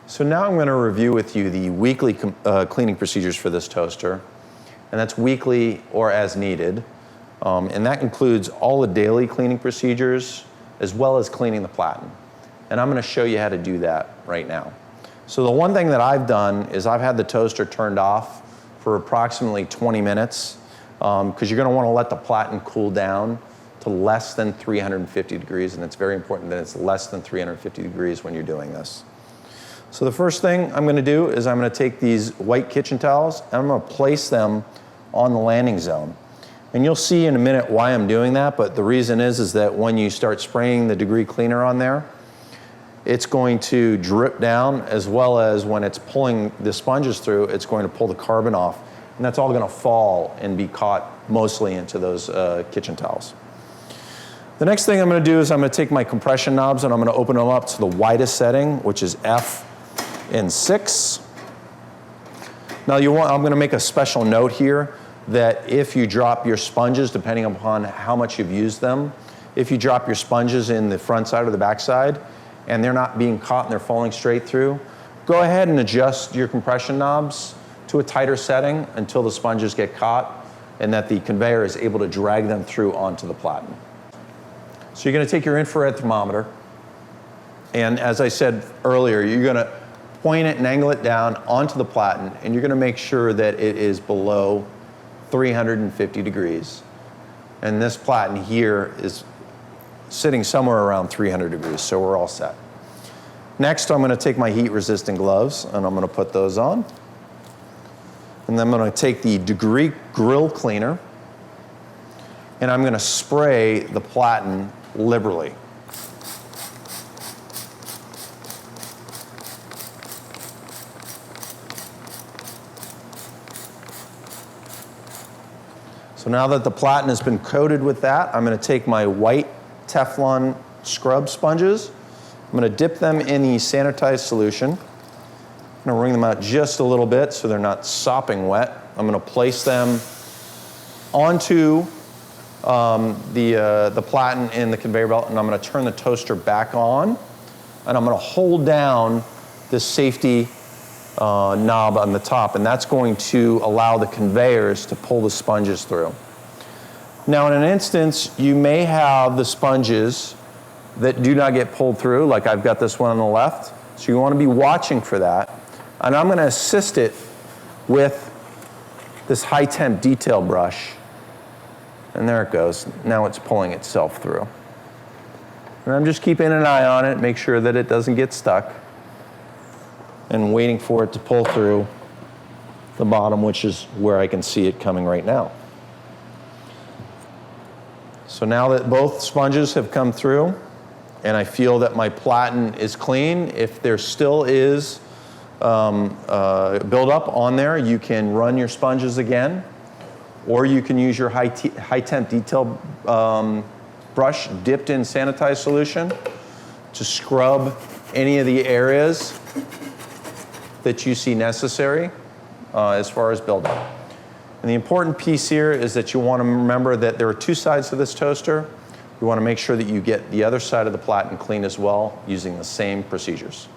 So now I'm going to review with you the weekly cleaning procedures for this toaster, and that's weekly or as needed. And that includes all the daily cleaning procedures as well as cleaning the platen. And I'm going to show you how to do that right now. So the one thing that I've done is I've had the toaster turned off for approximately 20 minutes because you're going to want to let the platen cool down to less than 350 degrees, and it's very important that it's less than 350 degrees when you're doing this. So the first thing I'm going to do is I'm going to take these white kitchen towels and I'm going to place them on the landing zone. And you'll see in a minute why I'm doing that, but the reason is that when you start spraying the degree cleaner on there, it's going to drip down, as well as when it's pulling the sponges through, it's going to pull the carbon off. And that's all going to fall and be caught mostly into those kitchen towels. The next thing I'm going to do is I'm going to take my compression knobs and I'm going to open them up to the widest setting, which is F and 6. Now I'm going to make a special note here that if you drop your sponges, depending upon how much you've used them, if you drop your sponges in the front side or the back side and they're not being caught and they're falling straight through, go ahead and adjust your compression knobs to a tighter setting until the sponges get caught and that the conveyor is able to drag them through onto the platen. So you're going to take your infrared thermometer, and as I said earlier, you're going to point it and angle it down onto the platen, and you're going to make sure that it is below 350 degrees. And this platen here is sitting somewhere around 300 degrees, so we're all set. Next, I'm going to take my heat-resistant gloves, and I'm going to put those on. And then I'm going to take the degree grill cleaner, and I'm going to spray the platen liberally. So now that the platen has been coated with that, I'm going to take my white Teflon scrub sponges. I'm going to dip them in the sanitized solution. I'm going to wring them out just a little bit so they're not sopping wet. I'm going to place them onto the platen in the conveyor belt, and I'm going to turn the toaster back on, and I'm going to hold down the safety knob on the top, and that's going to allow the conveyors to pull the sponges through. Now in an instance, you may have the sponges that do not get pulled through, like I've got this one on the left, so you want to be watching for that. And I'm going to assist it with this high temp detail brush, and there it goes. Now it's pulling itself through. And I'm just keeping an eye on it, make sure that it doesn't get stuck, and waiting for it to pull through the bottom, which is where I can see it coming right now. So now that both sponges have come through and I feel that my platen is clean, if there still is buildup on there, you can run your sponges again, or you can use your high temp detail brush dipped in sanitized solution to scrub any of the areas that you see necessary as far as buildup. And the important piece here is that you want to remember that there are two sides to this toaster. You want to make sure that you get the other side of the platen clean as well using the same procedures.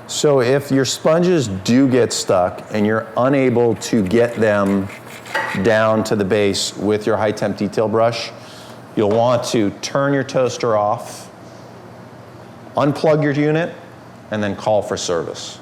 So if your sponges do get stuck and you're unable to get them down to the base with your high temp detail brush, you'll want to turn your toaster off, unplug your unit, and then call for service.